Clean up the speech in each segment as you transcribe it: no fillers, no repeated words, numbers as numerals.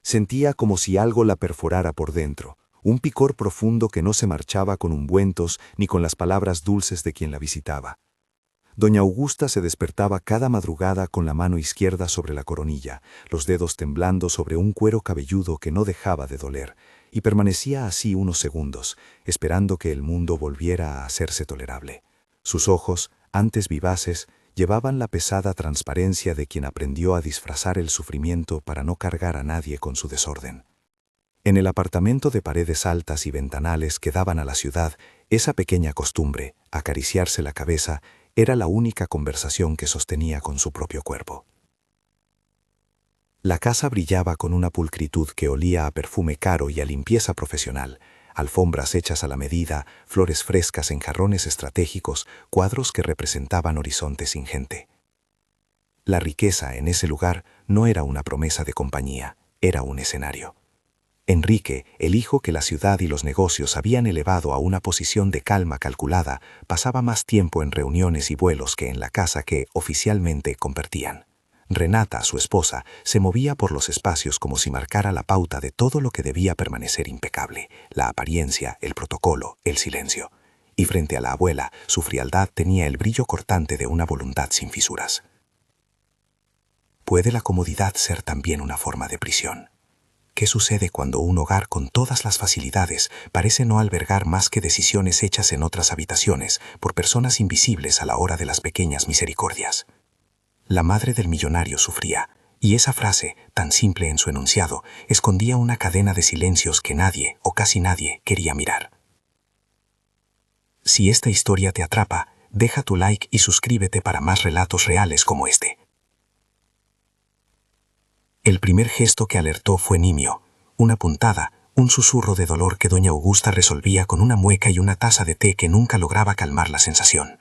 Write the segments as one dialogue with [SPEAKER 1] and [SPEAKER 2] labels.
[SPEAKER 1] Sentía como si algo la perforara por dentro, un picor profundo que no se marchaba con ungüentos ni con las palabras dulces de quien la visitaba. Doña Augusta se despertaba cada madrugada con la mano izquierda sobre la coronilla, los dedos temblando sobre un cuero cabelludo que no dejaba de doler, y permanecía así unos segundos, esperando que el mundo volviera a hacerse tolerable. Sus ojos, antes vivaces, llevaban la pesada transparencia de quien aprendió a disfrazar el sufrimiento para no cargar a nadie con su desorden. En el apartamento de paredes altas y ventanales que daban a la ciudad, esa pequeña costumbre, acariciarse la cabeza, era la única conversación que sostenía con su propio cuerpo. La casa brillaba con una pulcritud que olía a perfume caro y a limpieza profesional, alfombras hechas a la medida, flores frescas en jarrones estratégicos, cuadros que representaban horizontes sin gente. La riqueza en ese lugar no era una promesa de compañía, era un escenario. Enrique, el hijo que la ciudad y los negocios habían elevado a una posición de calma calculada, pasaba más tiempo en reuniones y vuelos que en la casa que, oficialmente, compartían. Renata, su esposa, se movía por los espacios como si marcara la pauta de todo lo que debía permanecer impecable, la apariencia, el protocolo, el silencio. Y frente a la abuela, su frialdad tenía el brillo cortante de una voluntad sin fisuras. ¿Puede la comodidad ser también una forma de prisión? ¿Qué sucede cuando un hogar con todas las facilidades parece no albergar más que decisiones hechas en otras habitaciones por personas invisibles a la hora de las pequeñas misericordias? La madre del millonario sufría, y esa frase, tan simple en su enunciado, escondía una cadena de silencios que nadie, o casi nadie, quería mirar. Si esta historia te atrapa, deja tu like y suscríbete para más relatos reales como este. El primer gesto que alertó fue nimio, una puntada, un susurro de dolor que doña Augusta resolvía con una mueca y una taza de té que nunca lograba calmar la sensación.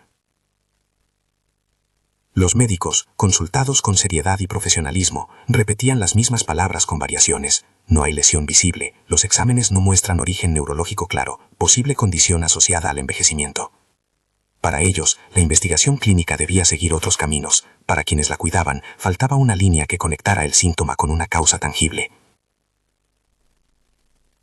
[SPEAKER 1] Los médicos, consultados con seriedad y profesionalismo, repetían las mismas palabras con variaciones. No hay lesión visible, los exámenes no muestran origen neurológico claro, posible condición asociada al envejecimiento. Para ellos, la investigación clínica debía seguir otros caminos. Para quienes la cuidaban, faltaba una línea que conectara el síntoma con una causa tangible.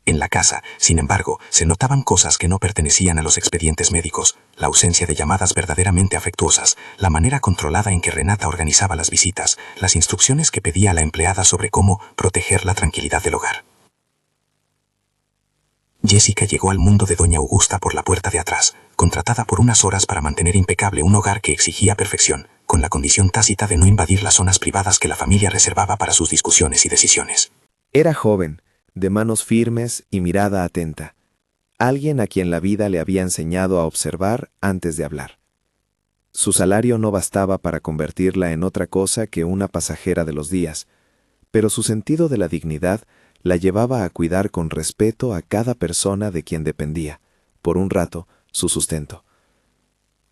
[SPEAKER 1] En la casa, sin embargo, se notaban cosas que no pertenecían a los expedientes médicos, la ausencia de llamadas verdaderamente afectuosas, la manera controlada en que Renata organizaba las visitas, las instrucciones que pedía a la empleada sobre cómo proteger la tranquilidad del hogar. Jessica llegó al mundo de doña Augusta por la puerta de atrás, contratada por unas horas para mantener impecable un hogar que exigía perfección, con la condición tácita de no invadir las zonas privadas que la familia reservaba para sus discusiones y decisiones.
[SPEAKER 2] Era joven, de manos firmes y mirada atenta, alguien a quien la vida le había enseñado a observar antes de hablar. Su salario no bastaba para convertirla en otra cosa que una pasajera de los días, pero su sentido de la dignidad la llevaba a cuidar con respeto a cada persona de quien dependía, por un rato, su sustento.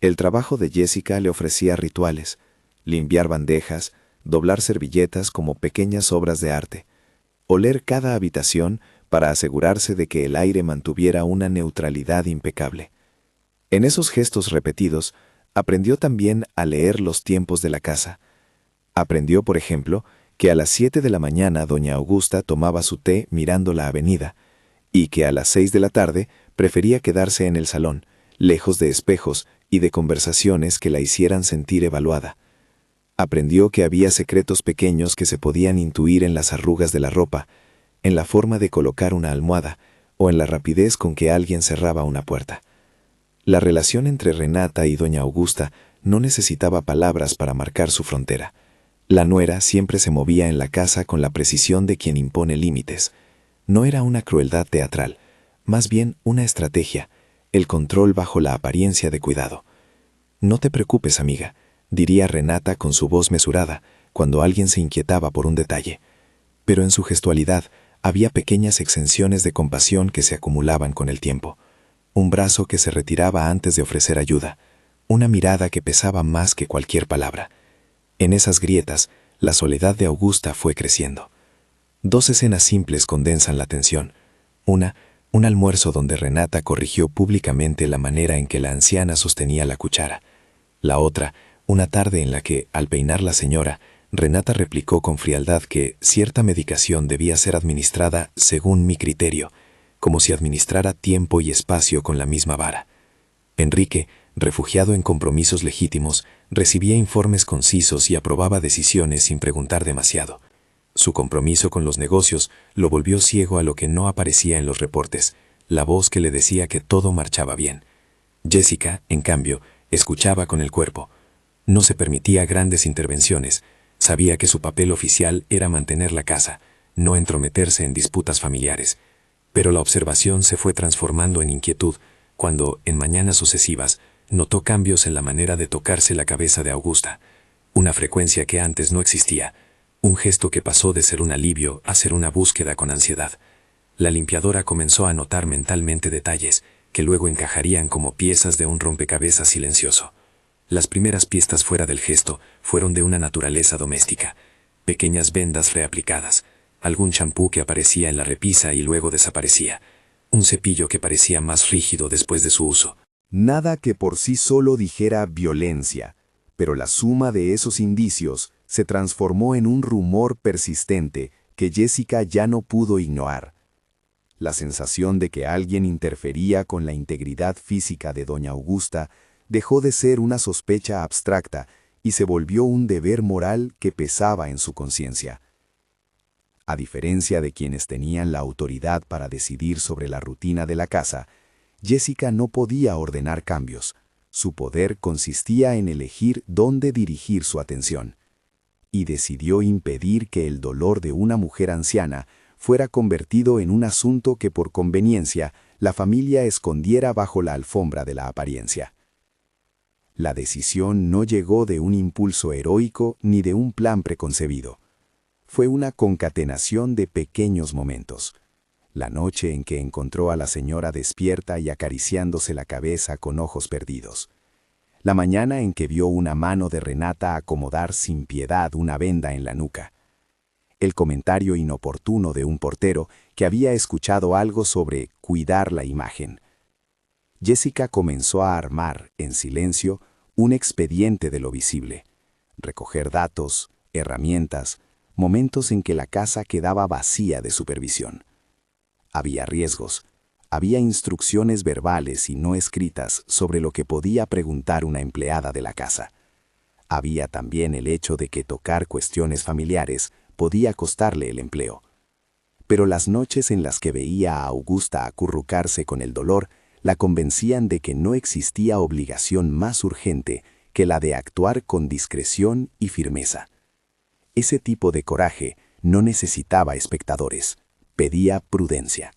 [SPEAKER 2] El trabajo de Jessica le ofrecía rituales, limpiar bandejas, doblar servilletas como pequeñas obras de arte, oler cada habitación para asegurarse de que el aire mantuviera una neutralidad impecable. En esos gestos repetidos, aprendió también a leer los tiempos de la casa. Aprendió, por ejemplo, que a las 7 de la mañana doña Augusta tomaba su té mirando la avenida y que a las 6 de la tarde prefería quedarse en el salón, lejos de espejos y de conversaciones que la hicieran sentir evaluada. Aprendió que había secretos pequeños que se podían intuir en las arrugas de la ropa, en la forma de colocar una almohada o en la rapidez con que alguien cerraba una puerta. La relación entre Renata y doña Augusta no necesitaba palabras para marcar su frontera. La nuera siempre se movía en la casa con la precisión de quien impone límites. No era una crueldad teatral, más bien una estrategia, el control bajo la apariencia de cuidado. «No te preocupes, amiga», diría Renata con su voz mesurada, cuando alguien se inquietaba por un detalle. Pero en su gestualidad había pequeñas exenciones de compasión que se acumulaban con el tiempo. Un brazo que se retiraba antes de ofrecer ayuda, una mirada que pesaba más que cualquier palabra. En esas grietas, la soledad de Augusta fue creciendo. 2 escenas simples condensan la tensión. Una, un almuerzo donde Renata corrigió públicamente la manera en que la anciana sostenía la cuchara. La otra, una tarde en la que, al peinar la señora, Renata replicó con frialdad que cierta medicación debía ser administrada según mi criterio, como si administrara tiempo y espacio con la misma vara. Enrique, refugiado en compromisos legítimos, recibía informes concisos y aprobaba decisiones sin preguntar demasiado. Su compromiso con los negocios lo volvió ciego a lo que no aparecía en los reportes, la voz que le decía que todo marchaba bien. Jessica, en cambio, escuchaba con el cuerpo. No se permitía grandes intervenciones. Sabía que su papel oficial era mantener la casa, no entrometerse en disputas familiares. Pero la observación se fue transformando en inquietud cuando, en mañanas sucesivas, notó cambios en la manera de tocarse la cabeza de Augusta, una frecuencia que antes no existía, un gesto que pasó de ser un alivio a ser una búsqueda con ansiedad. La limpiadora comenzó a notar mentalmente detalles que luego encajarían como piezas de un rompecabezas silencioso. Las primeras pistas fuera del gesto fueron de una naturaleza doméstica, pequeñas vendas reaplicadas, algún champú que aparecía en la repisa y luego desaparecía, un cepillo que parecía más rígido después de su uso.
[SPEAKER 1] Nada que por sí solo dijera violencia, pero la suma de esos indicios se transformó en un rumor persistente que Jessica ya no pudo ignorar. La sensación de que alguien interfería con la integridad física de doña Augusta dejó de ser una sospecha abstracta y se volvió un deber moral que pesaba en su conciencia. A diferencia de quienes tenían la autoridad para decidir sobre la rutina de la casa, Jessica no podía ordenar cambios. Su poder consistía en elegir dónde dirigir su atención. Y decidió impedir que el dolor de una mujer anciana fuera convertido en un asunto que por conveniencia la familia escondiera bajo la alfombra de la apariencia. La decisión no llegó de un impulso heroico ni de un plan preconcebido. Fue una concatenación de pequeños momentos. La noche en que encontró a la señora despierta y acariciándose la cabeza con ojos perdidos. La mañana en que vio una mano de Renata acomodar sin piedad una venda en la nuca. El comentario inoportuno de un portero que había escuchado algo sobre cuidar la imagen. Jessica comenzó a armar, en silencio, un expediente de lo visible. Recoger datos, herramientas, momentos en que la casa quedaba vacía de supervisión. Había riesgos, había instrucciones verbales y no escritas sobre lo que podía preguntar una empleada de la casa. Había también el hecho de que tocar cuestiones familiares podía costarle el empleo. Pero las noches en las que veía a Augusta acurrucarse con el dolor la convencían de que no existía obligación más urgente que la de actuar con discreción y firmeza. Ese tipo de coraje no necesitaba espectadores, pedía prudencia.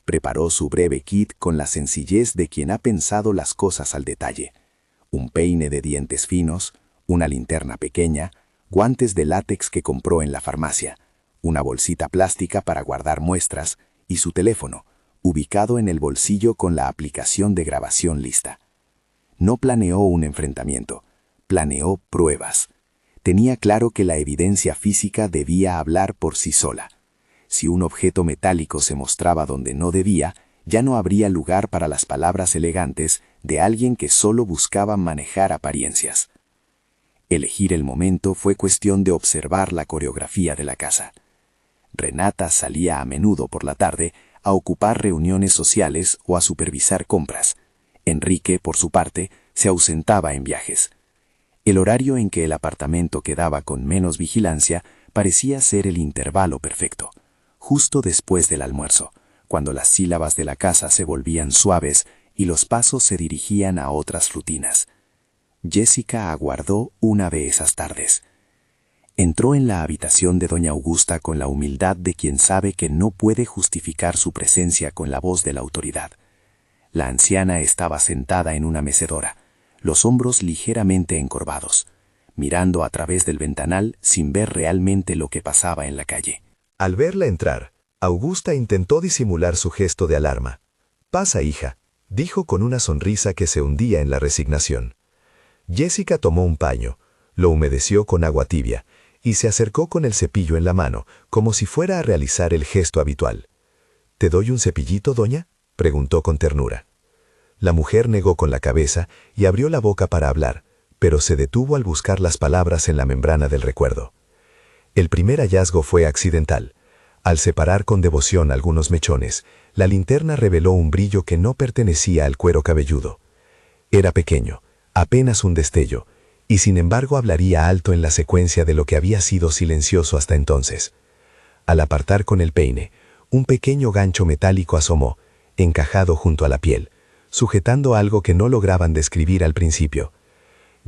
[SPEAKER 1] Preparó su breve kit con la sencillez de quien ha pensado las cosas al detalle. Un peine de dientes finos, una linterna pequeña, guantes de látex que compró en la farmacia, una bolsita plástica para guardar muestras y su teléfono, ubicado en el bolsillo con la aplicación de grabación lista. No planeó un enfrentamiento, planeó pruebas. Tenía claro que la evidencia física debía hablar por sí sola. Si un objeto metálico se mostraba donde no debía, ya no habría lugar para las palabras elegantes de alguien que solo buscaba manejar apariencias. Elegir el momento fue cuestión de observar la coreografía de la casa. Renata salía a menudo por la tarde a ocupar reuniones sociales o a supervisar compras. Enrique, por su parte, se ausentaba en viajes. El horario en que el apartamento quedaba con menos vigilancia parecía ser el intervalo perfecto, justo después del almuerzo, cuando las sílabas de la casa se volvían suaves y los pasos se dirigían a otras rutinas. Jessica aguardó una de esas tardes. Entró en la habitación de doña Augusta con la humildad de quien sabe que no puede justificar su presencia con la voz de la autoridad. La anciana estaba sentada en una mecedora, los hombros ligeramente encorvados, mirando a través del ventanal sin ver realmente lo que pasaba en la calle.
[SPEAKER 3] Al verla entrar, Augusta intentó disimular su gesto de alarma. «Pasa, hija», dijo con una sonrisa que se hundía en la resignación. Jessica tomó un paño, lo humedeció con agua tibia y se acercó con el cepillo en la mano, como si fuera a realizar el gesto habitual. «¿Te doy un cepillito, doña?», preguntó con ternura. La mujer negó con la cabeza y abrió la boca para hablar, pero se detuvo al buscar las palabras en la membrana del recuerdo. El primer hallazgo fue accidental. Al separar con devoción algunos mechones, la linterna reveló un brillo que no pertenecía al cuero cabelludo. Era pequeño, apenas un destello, y sin embargo hablaría alto en la secuencia de lo que había sido silencioso hasta entonces. Al apartar con el peine, un pequeño gancho metálico asomó, encajado junto a la piel, sujetando algo que no lograban describir al principio.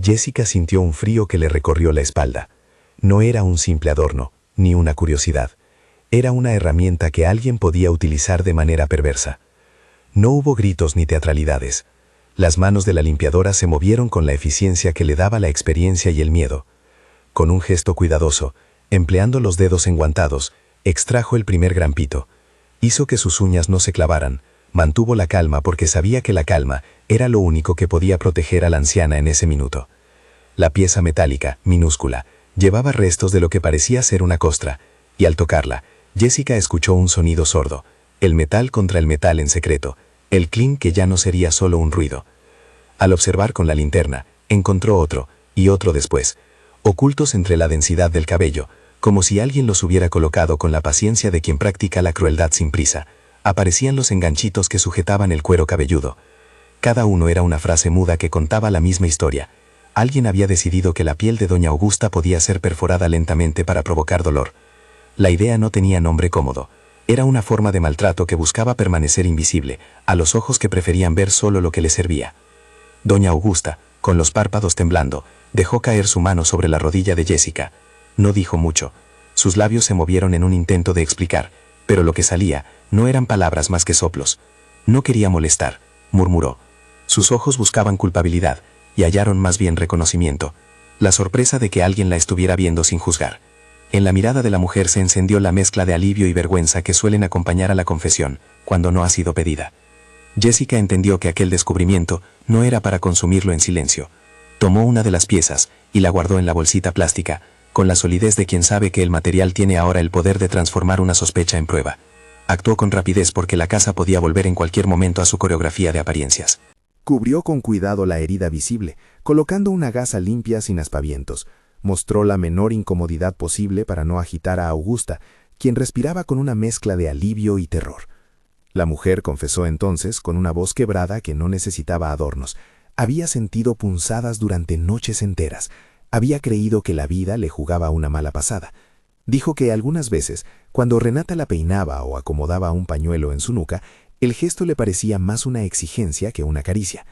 [SPEAKER 3] Jessica sintió un frío que le recorrió la espalda. No era un simple adorno, ni una curiosidad. Era una herramienta que alguien podía utilizar de manera perversa. No hubo gritos ni teatralidades. Las manos de la limpiadora se movieron con la eficiencia que le daba la experiencia y el miedo. Con un gesto cuidadoso, empleando los dedos enguantados, extrajo el primer grampito. Hizo que sus uñas no se clavaran. Mantuvo la calma porque sabía que la calma era lo único que podía proteger a la anciana en ese minuto. La pieza metálica, minúscula, llevaba restos de lo que parecía ser una costra, y al tocarla, Jessica escuchó un sonido sordo, el metal contra el metal en secreto, el clink que ya no sería solo un ruido. Al observar con la linterna, encontró otro, y otro después, ocultos entre la densidad del cabello, como si alguien los hubiera colocado con la paciencia de quien practica la crueldad sin prisa. Aparecían los enganchitos que sujetaban el cuero cabelludo. Cada uno era una frase muda que contaba la misma historia. Alguien había decidido que la piel de doña Augusta podía ser perforada lentamente para provocar dolor. La idea no tenía nombre cómodo. Era una forma de maltrato que buscaba permanecer invisible, a los ojos que preferían ver solo lo que le servía. Doña Augusta, con los párpados temblando, dejó caer su mano sobre la rodilla de Jessica. No dijo mucho. Sus labios se movieron en un intento de explicar, pero lo que salía no eran palabras más que soplos. No quería molestar, murmuró. Sus ojos buscaban culpabilidad, y hallaron más bien reconocimiento, la sorpresa de que alguien la estuviera viendo sin juzgar. En la mirada de la mujer se encendió la mezcla de alivio y vergüenza que suelen acompañar a la confesión, cuando no ha sido pedida. Jessica entendió que aquel descubrimiento no era para consumirlo en silencio. Tomó una de las piezas y la guardó en la bolsita plástica, con la solidez de quien sabe que el material tiene ahora el poder de transformar una sospecha en prueba. Actuó con rapidez porque la casa podía volver en cualquier momento a su coreografía de apariencias.
[SPEAKER 2] Cubrió con cuidado la herida visible, colocando una gasa limpia sin aspavientos. Mostró la menor incomodidad posible para no agitar a Augusta, quien respiraba con una mezcla de alivio y terror. La mujer confesó entonces, con una voz quebrada que no necesitaba adornos. Había sentido punzadas durante noches enteras. Había creído que la vida le jugaba una mala pasada. Dijo que algunas veces, cuando Renata la peinaba o acomodaba un pañuelo en su nuca, el gesto le parecía más una exigencia que una caricia.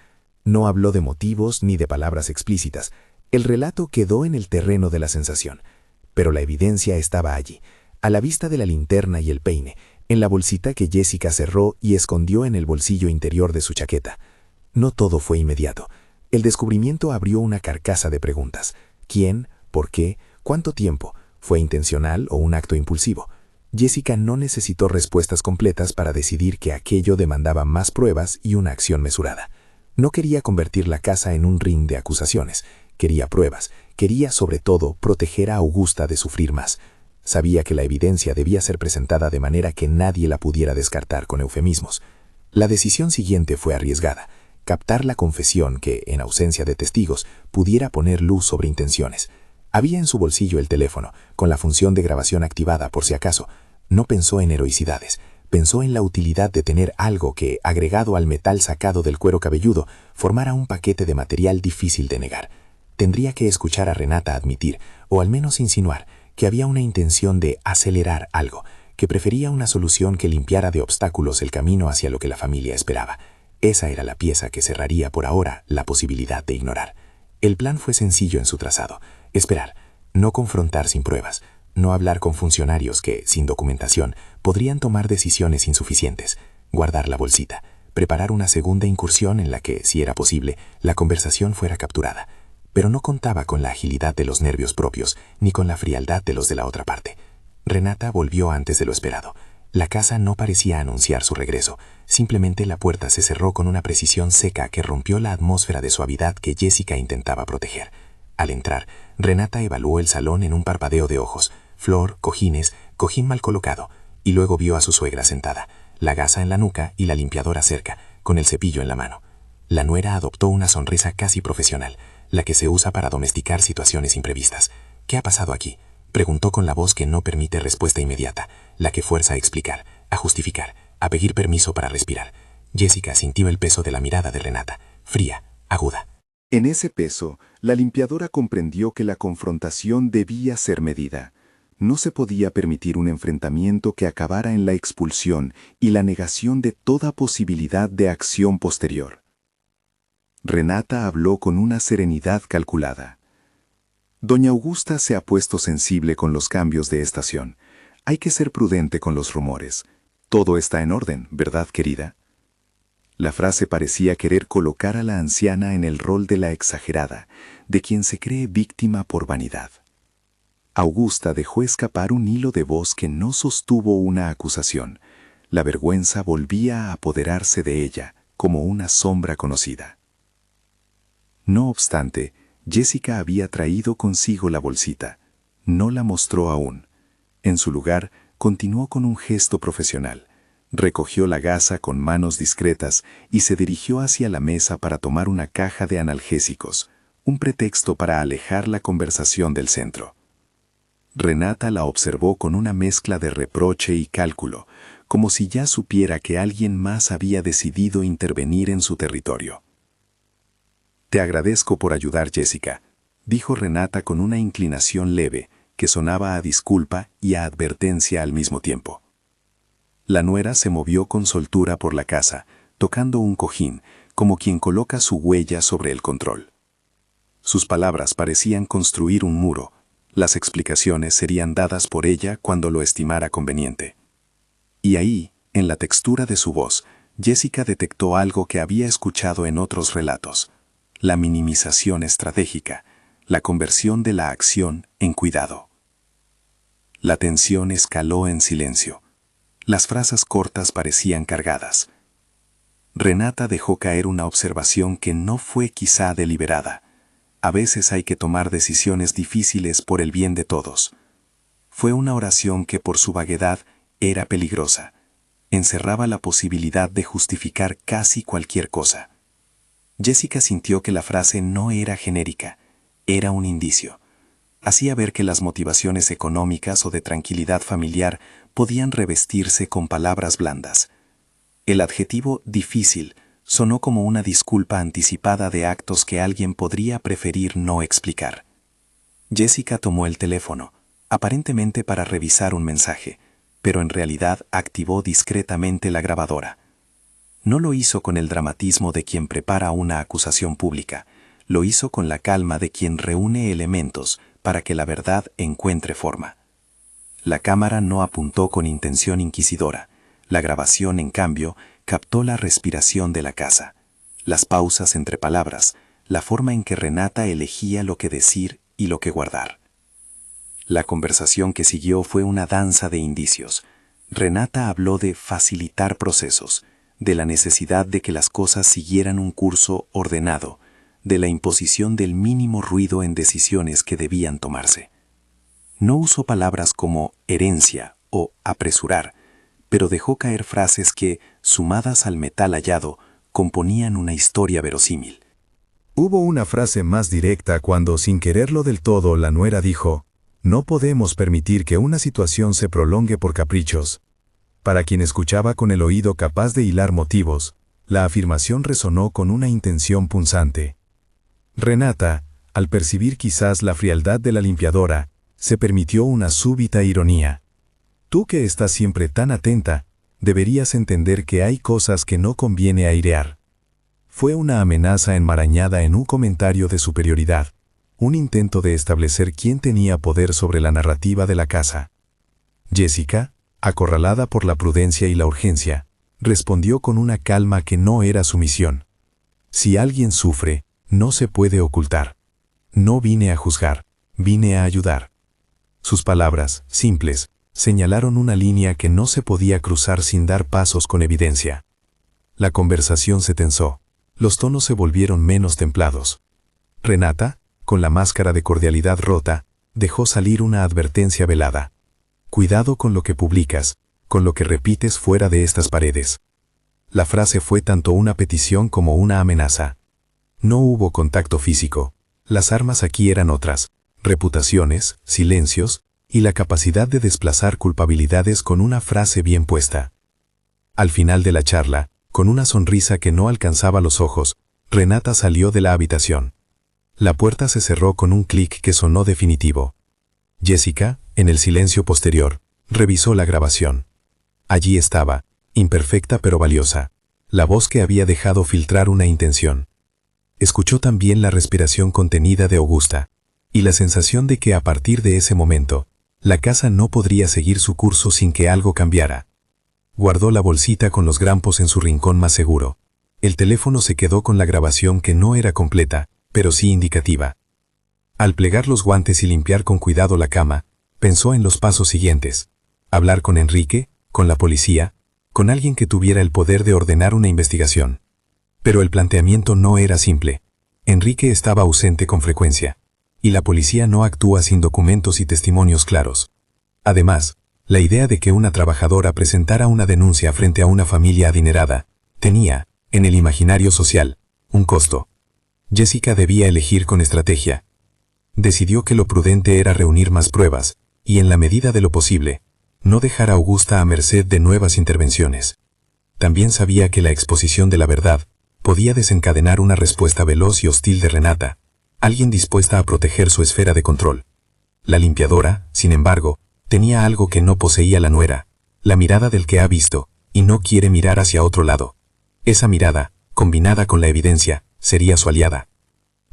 [SPEAKER 2] No habló de motivos ni de palabras explícitas. El relato quedó en el terreno de la sensación. Pero la evidencia estaba allí, a la vista de la linterna y el peine, en la bolsita que Jessica cerró y escondió en el bolsillo interior de su chaqueta. No todo fue inmediato. El descubrimiento abrió una carcasa de preguntas. ¿Quién? ¿Por qué? ¿Cuánto tiempo? ¿Fue intencional o un acto impulsivo? Jessica no necesitó respuestas completas para decidir que aquello demandaba más pruebas y una acción mesurada. No quería convertir la casa en un ring de acusaciones. Quería pruebas. Quería, sobre todo, proteger a Augusta de sufrir más. Sabía que la evidencia debía ser presentada de manera que nadie la pudiera descartar con eufemismos. La decisión siguiente fue arriesgada. Captar la confesión que, en ausencia de testigos, pudiera poner luz sobre intenciones. Había en su bolsillo el teléfono, con la función de grabación activada por si acaso. No pensó en heroicidades. Pensó en la utilidad de tener algo que, agregado al metal sacado del cuero cabelludo, formara un paquete de material difícil de negar. Tendría que escuchar a Renata admitir, o al menos insinuar, que había una intención de acelerar algo, que prefería una solución que limpiara de obstáculos el camino hacia lo que la familia esperaba. Esa era la pieza que cerraría por ahora la posibilidad de ignorar. El plan fue sencillo en su trazado. Esperar, no confrontar sin pruebas, no hablar con funcionarios que, sin documentación, podrían tomar decisiones insuficientes, guardar la bolsita, preparar una segunda incursión en la que, si era posible, la conversación fuera capturada. Pero no contaba con la agilidad de los nervios propios, ni con la frialdad de los de la otra parte. Renata volvió antes de lo esperado. La casa no parecía anunciar su regreso. Simplemente la puerta se cerró con una precisión seca que rompió la atmósfera de suavidad que Jessica intentaba proteger. Al entrar, Renata evaluó el salón en un parpadeo de ojos, flor, cojines, cojín mal colocado, y luego vio a su suegra sentada, la gasa en la nuca y la limpiadora cerca, con el cepillo en la mano. La nuera adoptó una sonrisa casi profesional.
[SPEAKER 4] la que se usa para domesticar situaciones imprevistas. ¿Qué ha pasado aquí?, preguntó con la voz que no permite respuesta inmediata, la que fuerza a explicar, a justificar, a pedir permiso para respirar. Jessica sintió el peso de la mirada de Renata, fría, aguda.
[SPEAKER 1] En ese peso, la limpiadora comprendió que la confrontación debía ser medida. No se podía permitir un enfrentamiento que acabara en la expulsión y la negación de toda posibilidad de acción posterior. Renata habló con una serenidad calculada. Doña Augusta se ha puesto sensible con los cambios de estación. Hay que ser prudente con los rumores. Todo está en orden, ¿verdad, querida? La frase parecía querer colocar a la anciana en el rol de la exagerada, de quien se cree víctima por vanidad. Augusta dejó escapar un hilo de voz que no sostuvo una acusación. La vergüenza volvía a apoderarse de ella, como una sombra conocida. No obstante, Jessica había traído consigo la bolsita. No la mostró aún. En su lugar, continuó con un gesto profesional. Recogió la gasa con manos discretas y se dirigió hacia la mesa para tomar una caja de analgésicos, un pretexto para alejar la conversación del centro. Renata la observó con una mezcla de reproche y cálculo, como si ya supiera que alguien más había decidido intervenir en su territorio. «Te agradezco por ayudar, Jessica», dijo Renata con una inclinación leve que sonaba a disculpa y a advertencia al mismo tiempo. La nuera se movió con soltura por la casa, tocando un cojín, como quien coloca su huella sobre el control. Sus palabras parecían construir un muro. Las explicaciones serían dadas por ella cuando lo estimara conveniente. Y ahí, en la textura de su voz, Jessica detectó algo que había escuchado en otros relatos: la minimización estratégica, la conversión de la acción en cuidado. La tensión escaló en silencio. Las frases cortas parecían cargadas. Renata dejó caer una observación que no fue quizá deliberada. A veces hay que tomar decisiones difíciles por el bien de todos. Fue una oración que por su vaguedad era peligrosa. Encerraba la posibilidad de justificar casi cualquier cosa. Jessica sintió que la frase no era genérica, era un indicio. Hacía ver que las motivaciones económicas o de tranquilidad familiar podían revestirse con palabras blandas. El adjetivo difícil sonó como una disculpa anticipada de actos que alguien podría preferir no explicar. Jessica tomó el teléfono, aparentemente para revisar un mensaje, pero en realidad activó discretamente la grabadora. No lo hizo con el dramatismo de quien prepara una acusación pública, lo hizo con la calma de quien reúne elementos para que la verdad encuentre forma. La cámara no apuntó con intención inquisidora. La grabación, en cambio, captó la respiración de la casa, las pausas entre palabras, la forma en que Renata elegía lo que decir y lo que guardar. La conversación que siguió fue una danza de indicios. Renata habló de facilitar procesos, de la necesidad de que las cosas siguieran un curso ordenado, de la imposición del mínimo ruido en decisiones que debían tomarse. No usó palabras como herencia o apresurar, pero dejó caer frases que, sumadas al metal hallado, componían una historia verosímil.
[SPEAKER 3] Hubo una frase más directa cuando, sin quererlo del todo, la nuera dijo: «No podemos permitir que una situación se prolongue por caprichos». Para quien escuchaba con el oído capaz de hilar motivos, la afirmación resonó con una intención punzante. Renata, al percibir quizás la frialdad de la limpiadora, se permitió una súbita ironía. «Tú que estás siempre tan atenta, deberías entender que hay cosas que no conviene airear». Fue una amenaza enmarañada en un comentario de superioridad, un intento de establecer quién tenía poder sobre la narrativa de la casa. Jessica, acorralada por la prudencia y la urgencia, respondió con una calma que no era su misión. «Si alguien sufre, no se puede ocultar. No vine a juzgar, vine a ayudar». Sus palabras, simples, señalaron una línea que no se podía cruzar sin dar pasos con evidencia. La conversación se tensó, los tonos se volvieron menos templados. Renata, con la máscara de cordialidad rota, dejó salir una advertencia velada. «Cuidado con lo que publicas, con lo que repites fuera de estas paredes». La frase fue tanto una petición como una amenaza. No hubo contacto físico. Las armas aquí eran otras: reputaciones, silencios y la capacidad de desplazar culpabilidades con una frase bien puesta. Al final de la charla, con una sonrisa que no alcanzaba los ojos, Renata salió de la habitación. La puerta se cerró con un clic que sonó definitivo. Jessica, en el silencio posterior, revisó la grabación. Allí estaba, imperfecta pero valiosa, la voz que había dejado filtrar una intención. Escuchó también la respiración contenida de Augusta, y la sensación de que a partir de ese momento, la casa no podría seguir su curso sin que algo cambiara. Guardó la bolsita con los grampos en su rincón más seguro. El teléfono se quedó con la grabación que no era completa, pero sí indicativa. Al plegar los guantes y limpiar con cuidado la cama, pensó en los pasos siguientes: hablar con Enrique, con la policía, con alguien que tuviera el poder de ordenar una investigación. Pero el planteamiento no era simple. Enrique estaba ausente con frecuencia, y la policía no actúa sin documentos y testimonios claros. Además, la idea de que una trabajadora presentara una denuncia frente a una familia adinerada tenía, en el imaginario social, un costo. Jessica debía elegir con estrategia. Decidió que lo prudente era reunir más pruebas, y en la medida de lo posible, no dejar a Augusta a merced de nuevas intervenciones. También sabía que la exposición de la verdad podía desencadenar una respuesta veloz y hostil de Renata, alguien dispuesta a proteger su esfera de control. La limpiadora, sin embargo, tenía algo que no poseía la nuera: la mirada del que ha visto, y no quiere mirar hacia otro lado. Esa mirada, combinada con la evidencia, sería su aliada.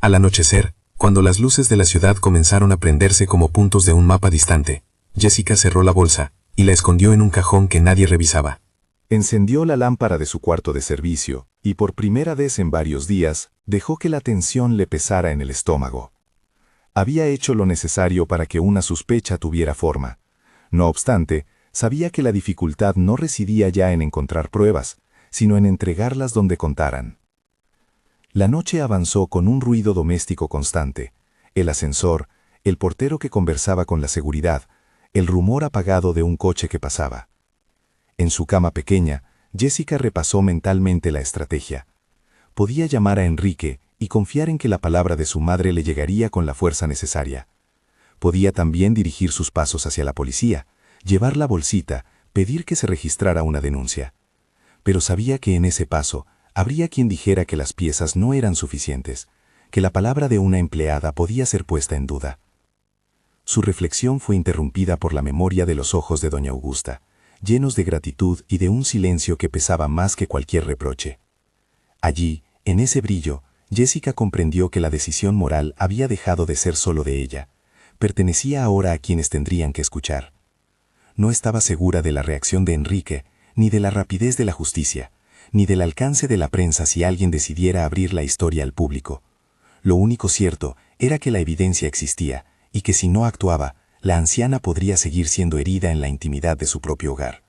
[SPEAKER 3] Al anochecer, cuando las luces de la ciudad comenzaron a prenderse como puntos de un mapa distante, Jessica cerró la bolsa y la escondió en un cajón que nadie revisaba.
[SPEAKER 1] Encendió la lámpara de su cuarto de servicio, y por primera vez en varios días, dejó que la tensión le pesara en el estómago. Había hecho lo necesario para que una sospecha tuviera forma. No obstante, sabía que la dificultad no residía ya en encontrar pruebas, sino en entregarlas donde contaran. La noche avanzó con un ruido doméstico constante: el ascensor, el portero que conversaba con la seguridad, el rumor apagado de un coche que pasaba. En su cama pequeña, Jessica repasó mentalmente la estrategia. Podía llamar a Enrique y confiar en que la palabra de su madre le llegaría con la fuerza necesaria. Podía también dirigir sus pasos hacia la policía, llevar la bolsita, pedir que se registrara una denuncia. Pero sabía que en ese paso habría quien dijera que las piezas no eran suficientes, que la palabra de una empleada podía ser puesta en duda. Su reflexión fue interrumpida por la memoria de los ojos de doña Augusta, llenos de gratitud y de un silencio que pesaba más que cualquier reproche. Allí, en ese brillo, Jessica comprendió que la decisión moral había dejado de ser solo de ella. Pertenecía ahora a quienes tendrían que escuchar. No estaba segura de la reacción de Enrique, ni de la rapidez de la justicia, ni del alcance de la prensa si alguien decidiera abrir la historia al público. Lo único cierto era que la evidencia existía, y que si no actuaba, la anciana podría seguir siendo herida en la intimidad de su propio hogar.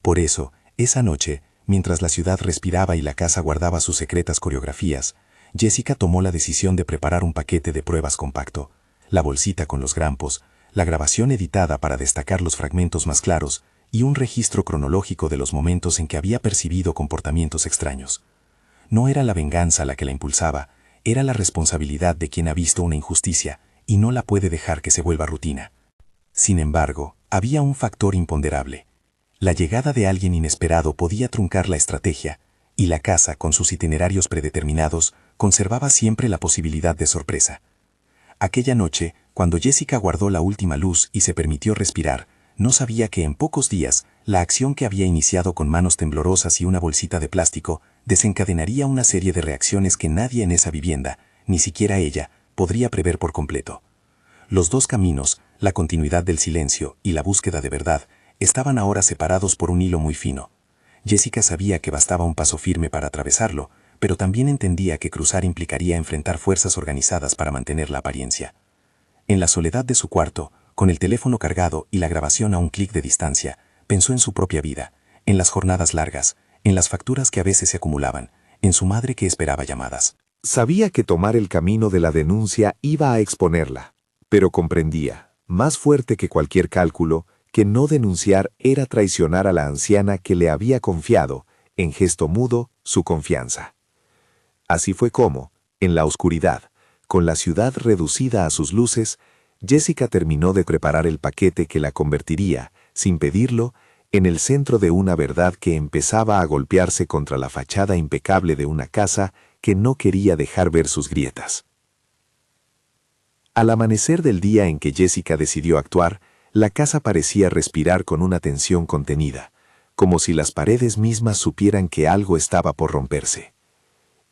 [SPEAKER 1] Por eso, esa noche, mientras la ciudad respiraba y la casa guardaba sus secretas coreografías, Jessica tomó la decisión de preparar un paquete de pruebas compacto: la bolsita con los grampos, la grabación editada para destacar los fragmentos más claros y un registro cronológico de los momentos en que había percibido comportamientos extraños. No era la venganza la que la impulsaba, era la responsabilidad de quien ha visto una injusticia y no la puede dejar que se vuelva rutina. Sin embargo, había un factor imponderable. La llegada de alguien inesperado podía truncar la estrategia, y la casa, con sus itinerarios predeterminados, conservaba siempre la posibilidad de sorpresa. Aquella noche, cuando Jessica guardó la última luz y se permitió respirar, no sabía que en pocos días, la acción que había iniciado con manos temblorosas y una bolsita de plástico, desencadenaría una serie de reacciones que nadie en esa vivienda, ni siquiera ella, podría prever por completo. Los dos caminos, la continuidad del silencio y la búsqueda de verdad, estaban ahora separados por un hilo muy fino. Jessica sabía que bastaba un paso firme para atravesarlo, pero también entendía que cruzar implicaría enfrentar fuerzas organizadas para mantener la apariencia. En la soledad de su cuarto, con el teléfono cargado y la grabación a un clic de distancia, pensó en su propia vida, en las jornadas largas, en las facturas que a veces se acumulaban, en su madre que esperaba llamadas.
[SPEAKER 2] Sabía que tomar el camino de la denuncia iba a exponerla, pero comprendía, más fuerte que cualquier cálculo, que no denunciar era traicionar a la anciana que le había confiado, en gesto mudo, su confianza. Así fue como, en la oscuridad,
[SPEAKER 1] Con la ciudad reducida a sus luces, Jessica terminó de preparar el paquete que la convertiría, sin pedirlo, en el centro de una verdad que empezaba a golpearse contra la fachada impecable de una casa que no quería dejar ver sus grietas. Al amanecer del día en que Jessica decidió actuar, la casa parecía respirar con una tensión contenida, como si las paredes mismas supieran que algo estaba por romperse.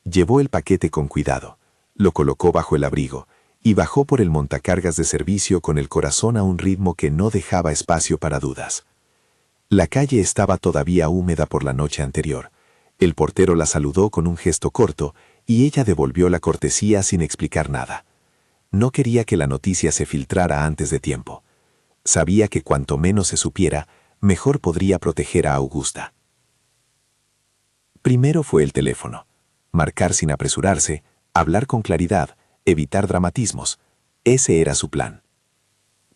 [SPEAKER 1] Llevó el paquete con cuidado, lo colocó bajo el abrigo y bajó por el montacargas de servicio con el corazón a un ritmo que no dejaba espacio para dudas. La calle estaba todavía húmeda por la noche anterior. El portero la saludó con un gesto corto y ella devolvió la cortesía sin explicar nada. No quería que la noticia se filtrara antes de tiempo. Sabía que cuanto menos se supiera, mejor podría proteger a Augusta. Primero fue el teléfono. Marcar sin apresurarse, hablar con claridad, evitar dramatismos. Ese era su plan.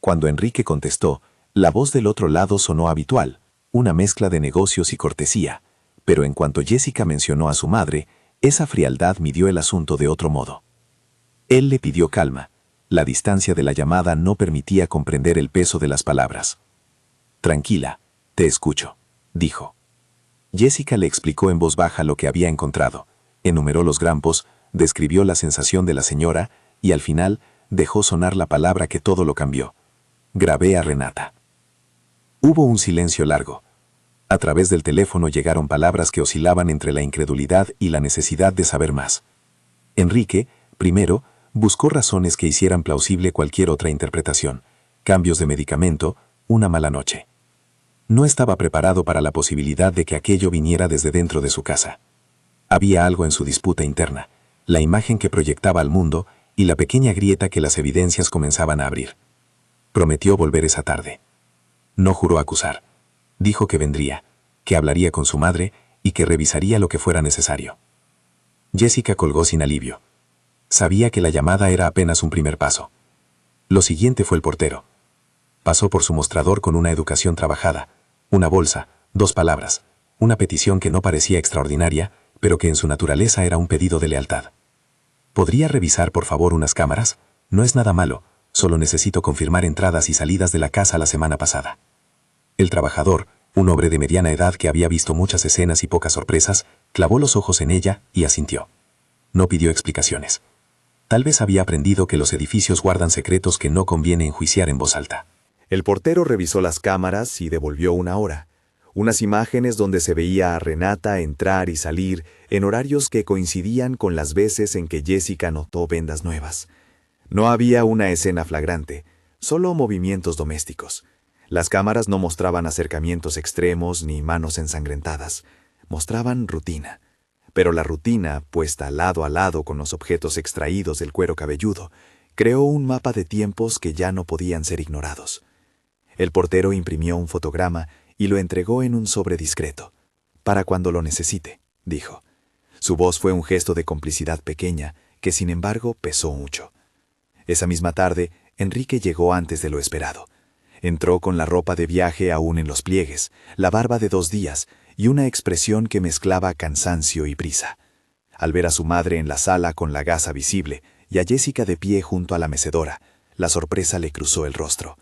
[SPEAKER 1] Cuando Enrique contestó, la voz del otro lado sonó habitual, una mezcla de negocios y cortesía, pero en cuanto Jessica mencionó a su madre, esa frialdad midió el asunto de otro modo. Él le pidió calma. La distancia de la llamada no permitía comprender el peso de las palabras. «Tranquila, te escucho», dijo. Jessica le explicó en voz baja lo que había encontrado, enumeró los grampos, describió la sensación de la señora y al final dejó sonar la palabra que todo lo cambió. «Grabé a Renata». Hubo un silencio largo. A través del teléfono llegaron palabras que oscilaban entre la incredulidad y la necesidad de saber más. Enrique, primero, buscó razones que hicieran plausible cualquier otra interpretación, cambios de medicamento, una mala noche. No estaba preparado para la posibilidad de que aquello viniera desde dentro de su casa. Había algo en su disputa interna, la imagen que proyectaba al mundo y la pequeña grieta que las evidencias comenzaban a abrir. Prometió volver esa tarde. No juró acusar. Dijo que vendría, que hablaría con su madre y que revisaría lo que fuera necesario. Jessica colgó sin alivio. Sabía que la llamada era apenas un primer paso. Lo siguiente fue el portero. Pasó por su mostrador con una educación trabajada, una bolsa, 2 palabras, una petición que no parecía extraordinaria, pero que en su naturaleza era un pedido de lealtad. ¿Podría revisar por favor unas cámaras? No es nada malo, solo necesito confirmar entradas y salidas de la casa la semana pasada. El trabajador, un hombre de mediana edad que había visto muchas escenas y pocas sorpresas, clavó los ojos en ella y asintió. No pidió explicaciones. Tal vez había aprendido que los edificios guardan secretos que no conviene enjuiciar en voz alta. El portero revisó las cámaras y devolvió una hora. Unas imágenes donde se veía a Renata entrar y salir en horarios que coincidían con las veces en que Jessica notó vendas nuevas. No había una escena flagrante, solo movimientos domésticos. Las cámaras no mostraban acercamientos extremos ni manos ensangrentadas. Mostraban rutina. Pero la rutina, puesta lado a lado con los objetos extraídos del cuero cabelludo, creó un mapa de tiempos que ya no podían ser ignorados. El portero imprimió un fotograma y lo entregó en un sobre discreto. «Para cuando lo necesite», dijo. Su voz fue un gesto de complicidad pequeña que, sin embargo, pesó mucho. Esa misma tarde, Enrique llegó antes de lo esperado. Entró con la ropa de viaje aún en los pliegues, la barba de 2 días y una expresión que mezclaba cansancio y prisa. Al ver a su madre en la sala con la gasa visible y a Jessica de pie junto a la mecedora, la sorpresa le cruzó el rostro.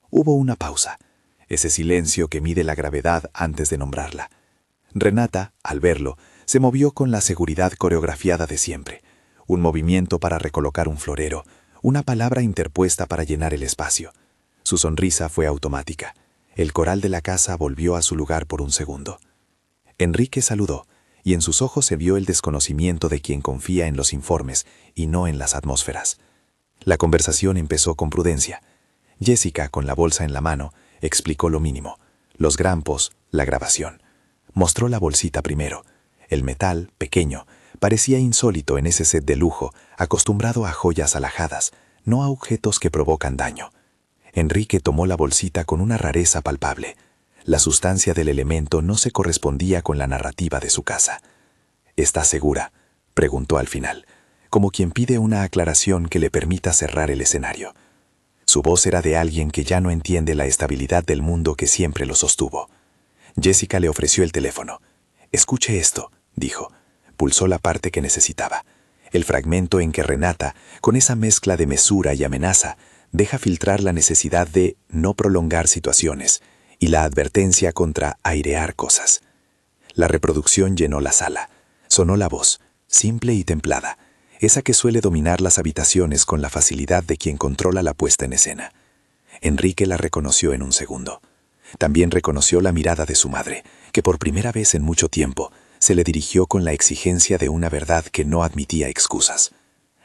[SPEAKER 1] Hubo una pausa, ese silencio que mide la gravedad antes de nombrarla. Renata, al verlo, se movió con la seguridad coreografiada de siempre. Un movimiento para recolocar un florero, una palabra interpuesta para llenar el espacio. Su sonrisa fue automática. El coral de la casa volvió a su lugar por un segundo. Enrique saludó, y en sus ojos se vio el desconocimiento de quien confía en los informes y no en las atmósferas. La conversación empezó con prudencia. Jessica, con la bolsa en la mano, explicó lo mínimo: los grampos, la grabación. Mostró la bolsita primero. El metal, pequeño, parecía insólito en ese set de lujo, acostumbrado a joyas alajadas, no a objetos que provocan daño. Enrique tomó la bolsita con una rareza palpable. La sustancia del elemento no se correspondía con la narrativa de su casa. «¿Estás segura?», preguntó al final, como quien pide una aclaración que le permita cerrar el escenario. Su voz era de alguien que ya no entiende la estabilidad del mundo que siempre lo sostuvo. Jessica le ofreció el teléfono. «Escuche esto», dijo. Pulsó la parte que necesitaba. El fragmento en que Renata, con esa mezcla de mesura y amenaza, deja filtrar la necesidad de no prolongar situaciones y la advertencia contra airear cosas. La reproducción llenó la sala. Sonó la voz, simple y templada, esa que suele dominar las habitaciones con la facilidad de quien controla la puesta en escena. Enrique la reconoció en un segundo. También reconoció la mirada de su madre, que por primera vez en mucho tiempo se le dirigió con la exigencia de una verdad que no admitía excusas.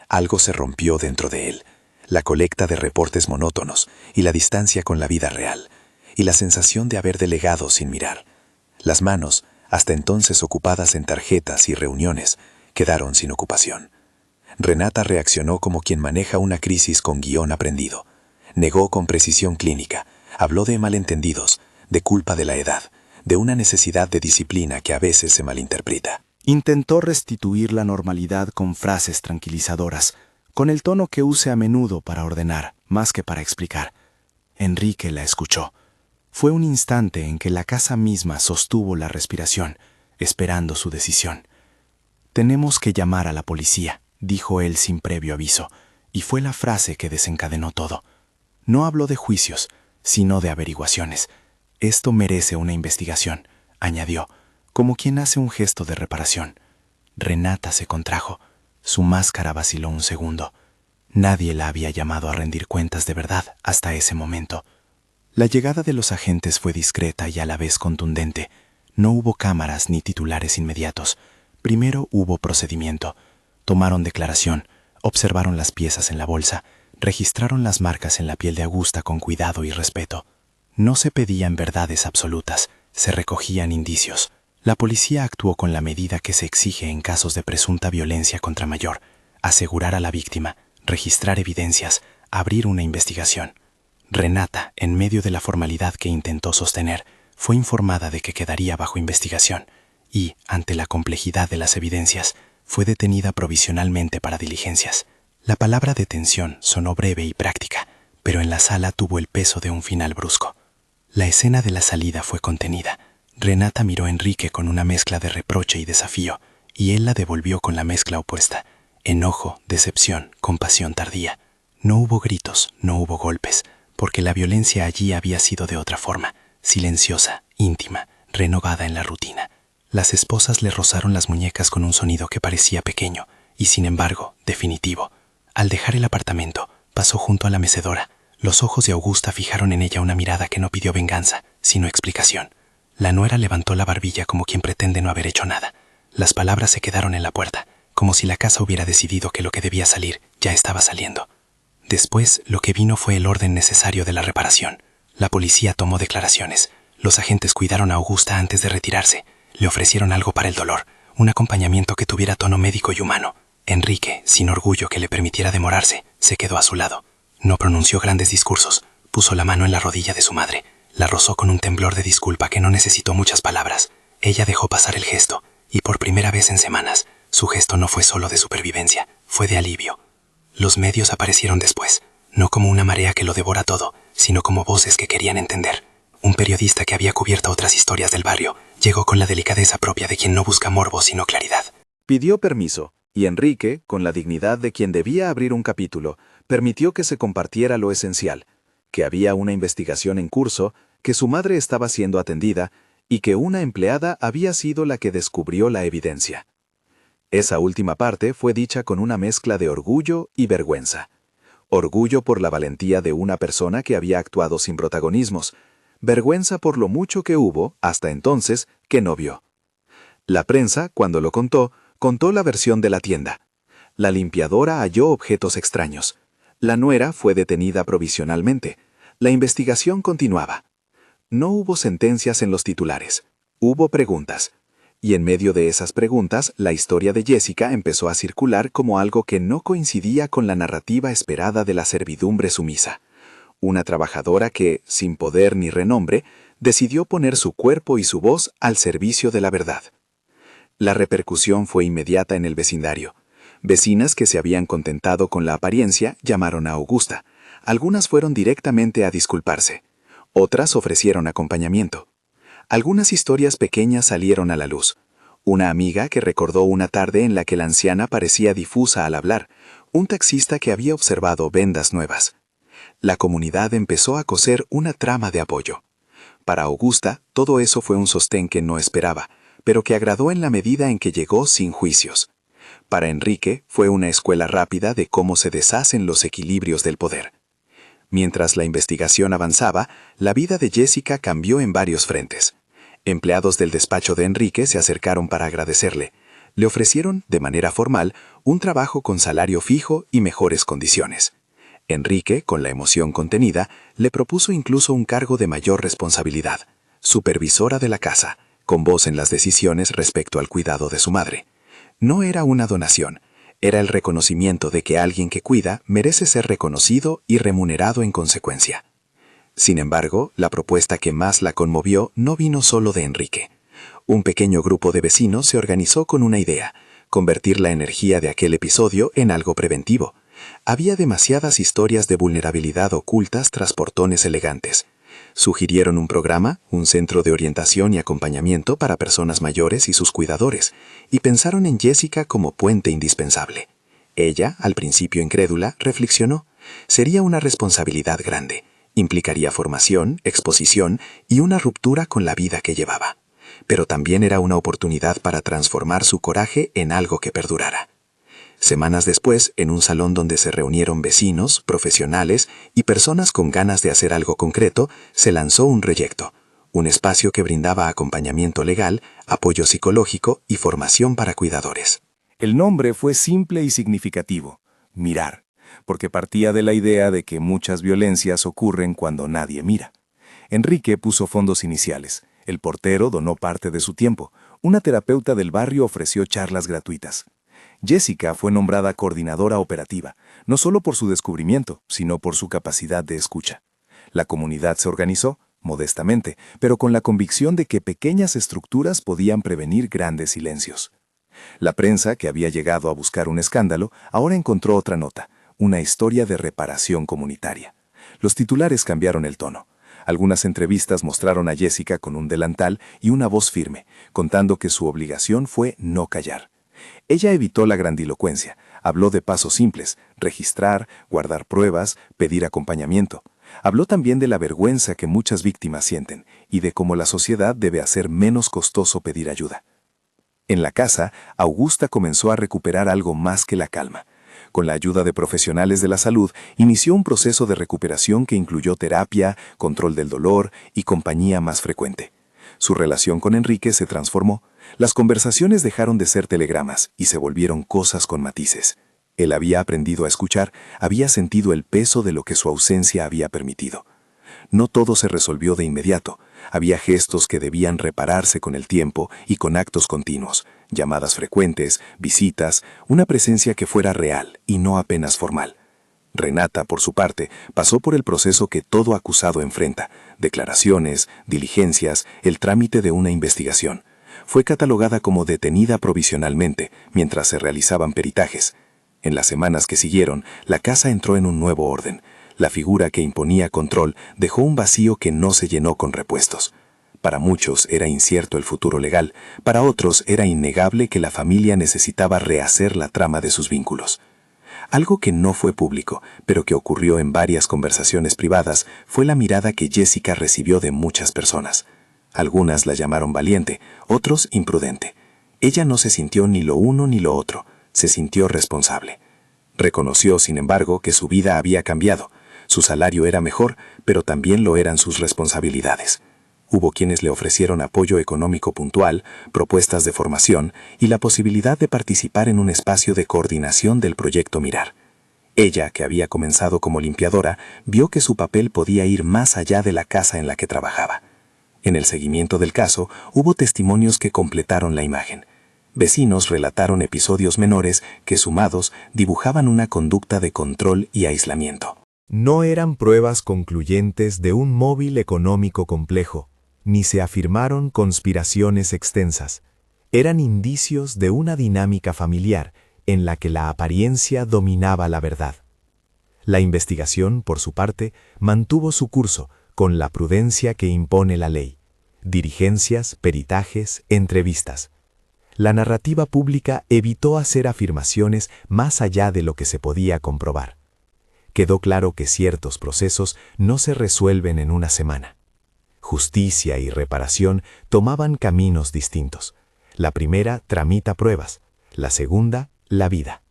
[SPEAKER 1] Algo se rompió dentro de él, la colecta de reportes monótonos y la distancia con la vida real, y la sensación de haber delegado sin mirar. Las manos, hasta entonces ocupadas en tarjetas y reuniones, quedaron sin ocupación. Renata reaccionó como quien maneja una crisis con guión aprendido. Negó con precisión clínica, habló de malentendidos, de culpa de la edad, de una necesidad de disciplina que a veces se malinterpreta.
[SPEAKER 5] Intentó restituir la normalidad con frases tranquilizadoras, con el tono que use a menudo para ordenar, más que para explicar. Enrique la escuchó. Fue un instante en que la casa misma sostuvo la respiración, esperando su decisión. «Tenemos que llamar a la policía», dijo él sin previo aviso, y fue la frase que desencadenó todo. No habló de juicios, sino de averiguaciones. «Esto merece una investigación», añadió, como quien hace un gesto de reparación. Renata se contrajo. Su máscara vaciló un segundo. Nadie la había llamado a rendir cuentas de verdad hasta ese momento. La llegada de los agentes fue discreta y a la vez contundente. No hubo cámaras ni titulares inmediatos. Primero hubo procedimiento. Tomaron declaración, observaron las piezas en la bolsa, registraron las marcas en la piel de Augusta con cuidado y respeto. No se pedían verdades absolutas, se recogían indicios. La policía actuó con la medida que se exige en casos de presunta violencia contra mayor: asegurar a la víctima, registrar evidencias, abrir una investigación. Renata, en medio de la formalidad que intentó sostener, fue informada de que quedaría bajo investigación y, ante la complejidad de las evidencias, fue detenida provisionalmente para diligencias. La palabra detención sonó breve y práctica, pero en la sala tuvo el peso de un final brusco. La escena de la salida fue contenida. Renata miró a Enrique con una mezcla de reproche y desafío, y él la devolvió con la mezcla opuesta: enojo, decepción, compasión tardía. No hubo gritos, no hubo golpes, porque la violencia allí había sido de otra forma, silenciosa, íntima, renovada en la rutina. Las esposas le rozaron las muñecas con un sonido que parecía pequeño y, sin embargo, definitivo. Al dejar el apartamento, pasó junto a la mecedora. Los ojos de Augusta fijaron en ella una mirada que no pidió venganza, sino explicación. La nuera levantó la barbilla como quien pretende no haber hecho nada. Las palabras se quedaron en la puerta, como si la casa hubiera decidido que lo que debía salir ya estaba saliendo. Después, lo que vino fue el orden necesario de la reparación. La policía tomó declaraciones. Los agentes cuidaron a Augusta antes de retirarse. Le ofrecieron algo para el dolor, un acompañamiento que tuviera tono médico y humano. Enrique, sin orgullo que le permitiera demorarse, se quedó a su lado. No pronunció grandes discursos. Puso la mano en la rodilla de su madre. La rozó con un temblor de disculpa que no necesitó muchas palabras. Ella dejó pasar el gesto, y por primera vez en semanas, su gesto no fue solo de supervivencia, fue de alivio. Los medios aparecieron después, no como una marea que lo devora todo, sino como voces que querían entender. Un periodista que había cubierto otras historias del barrio llegó con la delicadeza propia de quien no busca morbo sino claridad.
[SPEAKER 2] Pidió permiso, y Enrique, con la dignidad de quien debía abrir un capítulo, permitió que se compartiera lo esencial: que había una investigación en curso, que su madre estaba siendo atendida y que una empleada había sido la que descubrió la evidencia. Esa última parte fue dicha con una mezcla de orgullo y vergüenza. Orgullo por la valentía de una persona que había actuado sin protagonismos, vergüenza por lo mucho que hubo, hasta entonces, que no vio. La prensa, cuando lo contó la versión de la tienda. La limpiadora halló objetos extraños. La nuera fue detenida provisionalmente. La investigación continuaba. No hubo sentencias en los titulares. Hubo preguntas. Y en medio de esas preguntas, la historia de Jessica empezó a circular como algo que no coincidía con la narrativa esperada de la servidumbre sumisa. Una trabajadora que, sin poder ni renombre, decidió poner su cuerpo y su voz al servicio de la verdad. La repercusión fue inmediata en el vecindario. Vecinas que se habían contentado con la apariencia llamaron a Augusta. Algunas fueron directamente a disculparse. Otras ofrecieron acompañamiento. Algunas historias pequeñas salieron a la luz.
[SPEAKER 1] Una amiga que recordó una tarde en la que la anciana parecía difusa al hablar, un taxista que había observado vendas nuevas. La comunidad empezó a coser una trama de apoyo. Para Augusta, todo eso fue un sostén que no esperaba, pero que agradó en la medida en que llegó sin juicios. Para Enrique, fue una escuela rápida de cómo se deshacen los equilibrios del poder. Mientras la investigación avanzaba, la vida de Jessica cambió en varios frentes. Empleados del despacho de Enrique se acercaron para agradecerle. Le ofrecieron, de manera formal, un trabajo con salario fijo y mejores condiciones. Enrique, con la emoción contenida, le propuso incluso un cargo de mayor responsabilidad, supervisora de la casa, con voz en las decisiones respecto al cuidado de su madre. No era una donación, era el reconocimiento de que alguien que cuida merece ser reconocido y remunerado en consecuencia. Sin embargo, la propuesta que más la conmovió no vino solo de Enrique. Un pequeño grupo de vecinos se organizó con una idea: convertir la energía de aquel episodio en algo preventivo. Había demasiadas historias de vulnerabilidad ocultas tras portones elegantes. Sugirieron un programa, un centro de orientación y acompañamiento para personas mayores y sus cuidadores, y pensaron en Jessica como puente indispensable. Ella, al principio incrédula, reflexionó: sería una responsabilidad grande. Implicaría formación, exposición y una ruptura con la vida que llevaba. Pero también era una oportunidad para transformar su coraje en algo que perdurara. Semanas después, en un salón donde se reunieron vecinos, profesionales y personas con ganas de hacer algo concreto, se lanzó un proyecto, un espacio que brindaba acompañamiento legal, apoyo psicológico y formación para cuidadores.
[SPEAKER 5] El nombre fue simple y significativo: Mirar, porque partía de la idea de que muchas violencias ocurren cuando nadie mira. Enrique puso fondos iniciales, el portero donó parte de su tiempo, una terapeuta del barrio ofreció charlas gratuitas. Jessica fue nombrada coordinadora operativa, no solo por su descubrimiento, sino por su capacidad de escucha. La comunidad se organizó, modestamente, pero con la convicción de que pequeñas estructuras podían prevenir grandes silencios. La prensa, que había llegado a buscar un escándalo, ahora encontró otra nota: una historia de reparación comunitaria. Los titulares cambiaron el tono. Algunas entrevistas mostraron a Jessica con un delantal y una voz firme, contando que su obligación fue no callar. Ella evitó la grandilocuencia, habló de pasos simples: registrar, guardar pruebas, pedir acompañamiento. Habló también de la vergüenza que muchas víctimas sienten y de cómo la sociedad debe hacer menos costoso pedir ayuda. En la casa, Augusta comenzó a recuperar algo más que la calma. Con la ayuda de profesionales de la salud, inició un proceso de recuperación que incluyó terapia, control del dolor y compañía más frecuente. Su relación con Enrique se transformó. Las conversaciones dejaron de ser telegramas y se volvieron cosas con matices. Él había aprendido a escuchar, había sentido el peso de lo que su ausencia había permitido. No todo se resolvió de inmediato. Había gestos que debían repararse con el tiempo y con actos continuos, llamadas frecuentes, visitas, una presencia que fuera real y no apenas formal. Renata, por su parte, pasó por el proceso que todo acusado enfrenta: declaraciones, diligencias, el trámite de una investigación. Fue catalogada como detenida provisionalmente mientras se realizaban peritajes. En las semanas que siguieron, la casa entró en un nuevo orden. La figura que imponía control dejó un vacío que no se llenó con repuestos. Para muchos era incierto el futuro legal, para otros era innegable que la familia necesitaba rehacer la trama de sus vínculos. Algo que no fue público, pero que ocurrió en varias conversaciones privadas, fue la mirada que Jessica recibió de muchas personas. Algunas la llamaron valiente, otros imprudente. Ella no se sintió ni lo uno ni lo otro, se sintió responsable. Reconoció, sin embargo, que su vida había cambiado. Su salario era mejor, pero también lo eran sus responsabilidades. Hubo quienes le ofrecieron apoyo económico puntual, propuestas de formación y la posibilidad de participar en un espacio de coordinación del proyecto Mirar. Ella, que había comenzado como limpiadora, vio que su papel podía ir más allá de la casa en la que trabajaba. En el seguimiento del caso, hubo testimonios que completaron la imagen. Vecinos relataron episodios menores que, sumados, dibujaban una conducta de control y aislamiento.
[SPEAKER 3] No eran pruebas concluyentes de un móvil económico complejo, ni se afirmaron conspiraciones extensas. Eran indicios de una dinámica familiar en la que la apariencia dominaba la verdad. La investigación, por su parte, mantuvo su curso con la prudencia que impone la ley. Diligencias, peritajes, entrevistas. La narrativa pública evitó hacer afirmaciones más allá de lo que se podía comprobar. Quedó claro que ciertos procesos no se resuelven en una semana. Justicia y reparación tomaban caminos distintos. La primera tramita pruebas, la segunda, la vida.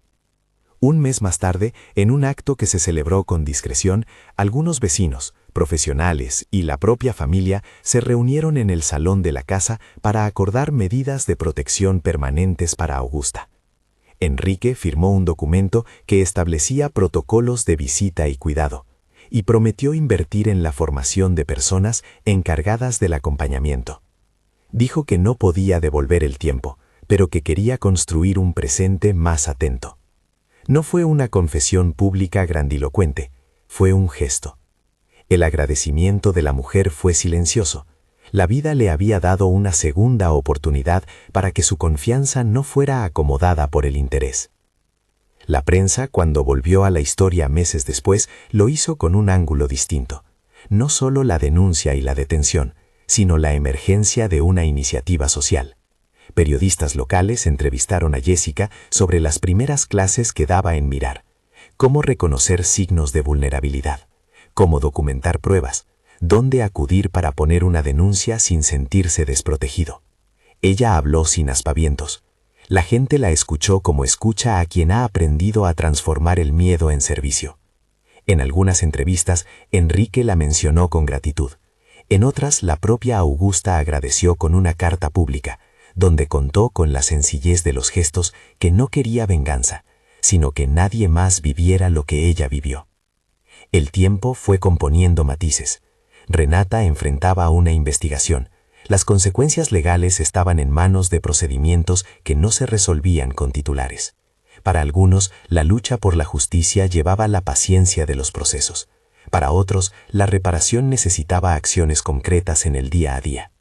[SPEAKER 3] Un mes más tarde, en un acto que se celebró con discreción, algunos vecinos, profesionales y la propia familia se reunieron en el salón de la casa para acordar medidas de protección permanentes para Augusta. Enrique firmó un documento que establecía protocolos de visita y cuidado, y prometió invertir en la formación de personas encargadas del acompañamiento. Dijo que no podía devolver el tiempo, pero que quería construir un presente más atento. No fue una confesión pública grandilocuente, fue un gesto. El agradecimiento de la mujer fue silencioso. La vida le había dado una segunda oportunidad para que su confianza no fuera acomodada por el interés. La prensa, cuando volvió a la historia meses después, lo hizo con un ángulo distinto. No solo la denuncia y la detención, sino la emergencia de una iniciativa social. Periodistas locales entrevistaron a Jessica sobre las primeras clases que daba en Mirar, cómo reconocer signos de vulnerabilidad, cómo documentar pruebas, dónde acudir para poner una denuncia sin sentirse desprotegido. Ella habló sin aspavientos. La gente la escuchó como escucha a quien ha aprendido a transformar el miedo en servicio. En algunas entrevistas, Enrique la mencionó con gratitud. En otras, la propia Augusta agradeció con una carta pública, donde contó con la sencillez de los gestos que no quería venganza, sino que nadie más viviera lo que ella vivió. El tiempo fue componiendo matices. Renata enfrentaba una investigación. Las consecuencias legales estaban en manos de procedimientos que no se resolvían con titulares. Para algunos, la lucha por la justicia llevaba la paciencia de los procesos. Para otros, la reparación necesitaba acciones concretas en el día a día.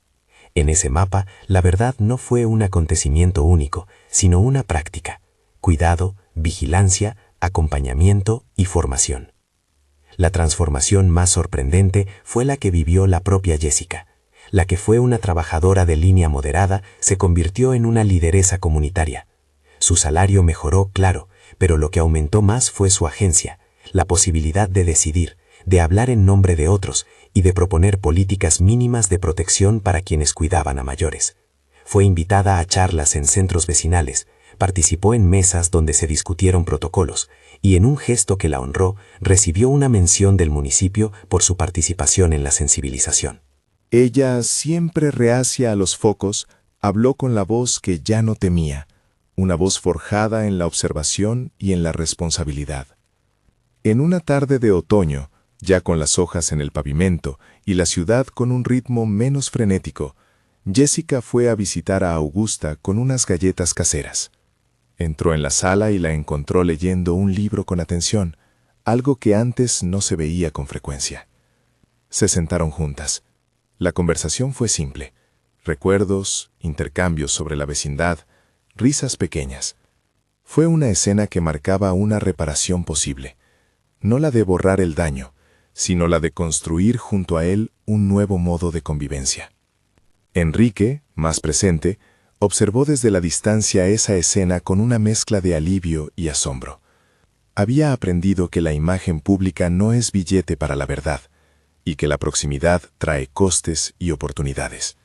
[SPEAKER 3] En ese mapa, la verdad no fue un acontecimiento único, sino una práctica: cuidado, vigilancia, acompañamiento y formación. La transformación más sorprendente fue la que vivió la propia Jessica. La que fue una trabajadora de línea moderada se convirtió en una lideresa comunitaria. Su salario mejoró, claro, pero lo que aumentó más fue su agencia, la posibilidad de decidir, de hablar en nombre de otros y de proponer políticas mínimas de protección para quienes cuidaban a mayores. Fue invitada a charlas en centros vecinales, participó en mesas donde se discutieron protocolos y en un gesto que la honró, recibió una mención del municipio por su participación en la sensibilización.
[SPEAKER 2] Ella, siempre reacia a los focos, habló con la voz que ya no temía, una voz forjada en la observación y en la responsabilidad. En una tarde de otoño, ya con las hojas en el pavimento y la ciudad con un ritmo menos frenético, Jessica fue a visitar a Augusta con unas galletas caseras. Entró en la sala y la encontró leyendo un libro con atención, algo que antes no se veía con frecuencia. Se sentaron juntas. La conversación fue simple: recuerdos, intercambios sobre la vecindad, risas pequeñas. Fue una escena que marcaba una reparación posible, no la de borrar el daño, sino la de construir junto a él un nuevo modo de convivencia. Enrique, más presente, observó desde la distancia esa escena con una mezcla de alivio y asombro. Había aprendido que la imagen pública no es billete para la verdad, y que la proximidad trae costes y oportunidades.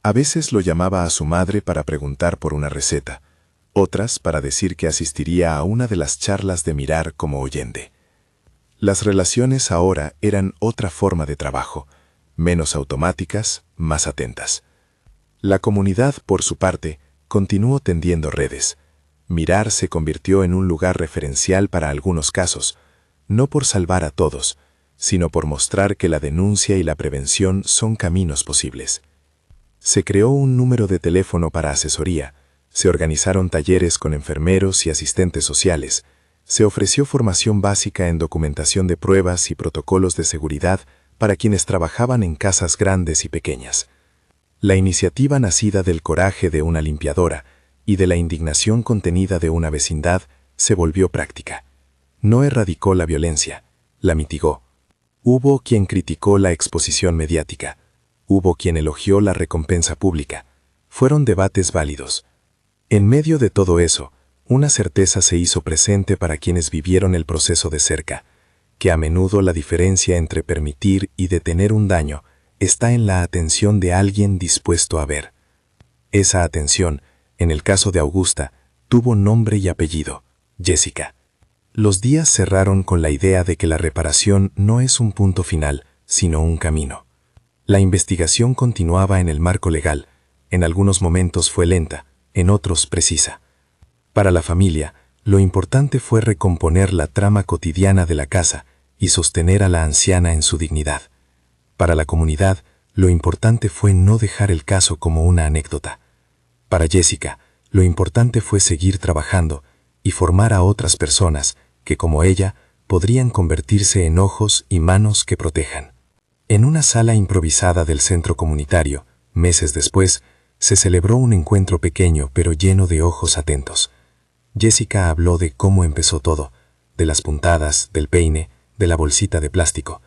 [SPEAKER 2] A veces lo llamaba a su madre para preguntar por una receta, otras para decir que asistiría a una de las charlas de Mirar como oyente. Las relaciones ahora eran otra forma de trabajo, menos automáticas, más atentas. La comunidad, por su parte, continuó tendiendo redes. Mirar se convirtió en un lugar referencial para algunos casos, no por salvar a todos, sino por mostrar que la denuncia y la prevención son caminos posibles. Se creó un número de teléfono para asesoría, se organizaron talleres con enfermeros y asistentes sociales, se ofreció formación básica en documentación de pruebas y protocolos de seguridad para quienes trabajaban en casas grandes y pequeñas. La iniciativa nacida del coraje de una limpiadora y de la indignación contenida de una vecindad se volvió práctica. No erradicó la violencia, la mitigó. Hubo quien criticó la exposición mediática, hubo quien elogió la recompensa pública. Fueron debates válidos.
[SPEAKER 3] En medio de todo eso, una certeza se hizo presente para quienes vivieron el proceso de cerca, que a menudo la diferencia entre permitir y detener un daño está en la atención de alguien dispuesto a ver. Esa atención, en el caso de Augusta, tuvo nombre y apellido: Jessica. Los días cerraron con la idea de que la reparación no es un punto final, sino un camino. La investigación continuaba en el marco legal. En algunos momentos fue lenta, en otros precisa. Para la familia, lo importante fue recomponer la trama cotidiana de la casa y sostener a la anciana en su dignidad. Para la comunidad, lo importante fue no dejar el caso como una anécdota. Para Jessica, lo importante fue seguir trabajando y formar a otras personas que, como ella, podrían convertirse en ojos y manos que protejan. En una sala improvisada del centro comunitario, meses después, se celebró un encuentro pequeño pero lleno de ojos atentos. Jessica habló de cómo empezó todo, de las puntadas, del peine, de la bolsita de plástico.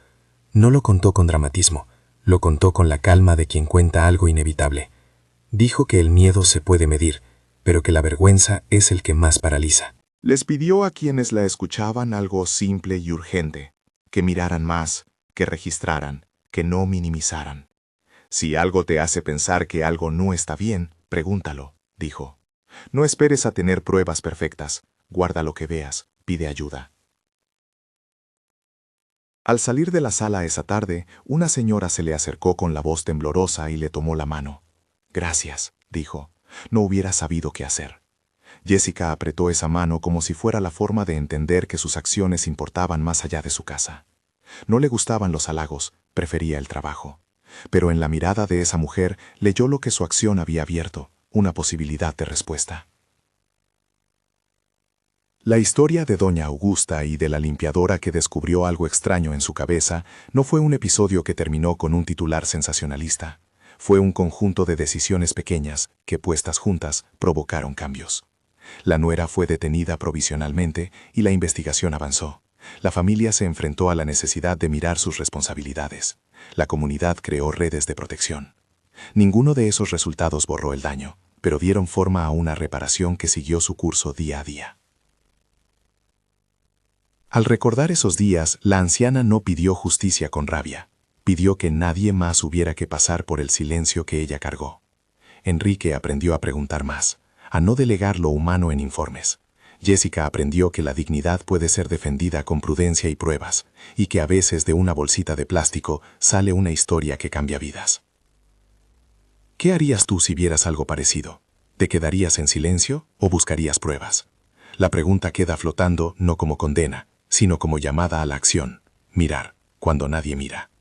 [SPEAKER 3] No lo contó con dramatismo, lo contó con la calma de quien cuenta algo inevitable. Dijo que el miedo se puede medir, pero que la vergüenza es el que más paraliza.
[SPEAKER 1] Les pidió a quienes la escuchaban algo simple y urgente: que miraran más, que registraran, que no minimizaran. Si algo te hace pensar que algo no está bien, pregúntalo, dijo. No esperes a tener pruebas perfectas. Guarda lo que veas, pide ayuda. Al salir de la sala esa tarde, una señora se le acercó con la voz temblorosa y le tomó la mano. Gracias, dijo. No hubiera sabido qué hacer. Jessica apretó esa mano como si fuera la forma de entender que sus acciones importaban más allá de su casa. No le gustaban los halagos, prefería el trabajo. Pero en la mirada de esa mujer leyó lo que su acción había abierto: una posibilidad de respuesta. La historia de doña Augusta y de la limpiadora que descubrió algo extraño en su cabeza no fue un episodio que terminó con un titular sensacionalista. Fue un conjunto de decisiones pequeñas que, puestas juntas, provocaron cambios. La nuera fue detenida provisionalmente y la investigación avanzó. La familia se enfrentó a la necesidad de mirar sus responsabilidades. La comunidad creó redes de protección. Ninguno de esos resultados borró el daño, pero dieron forma a una reparación que siguió su curso día a día. Al recordar esos días, la anciana no pidió justicia con rabia. Pidió que nadie más hubiera que pasar por el silencio que ella cargó. Enrique aprendió a preguntar más, a no delegar lo humano en informes. Jessica aprendió que la dignidad puede ser defendida con prudencia y pruebas, y que a veces de una bolsita de plástico sale una historia que cambia vidas. ¿Qué harías tú si vieras algo parecido? ¿Te quedarías en silencio o buscarías pruebas? La pregunta queda flotando no como condena, sino como llamada a la acción: mirar cuando nadie mira.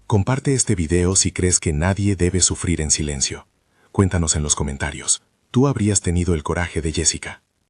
[SPEAKER 1] Comparte este video si crees que nadie debe sufrir en silencio. Cuéntanos en los comentarios. ¿Tú habrías tenido el coraje de Jessica?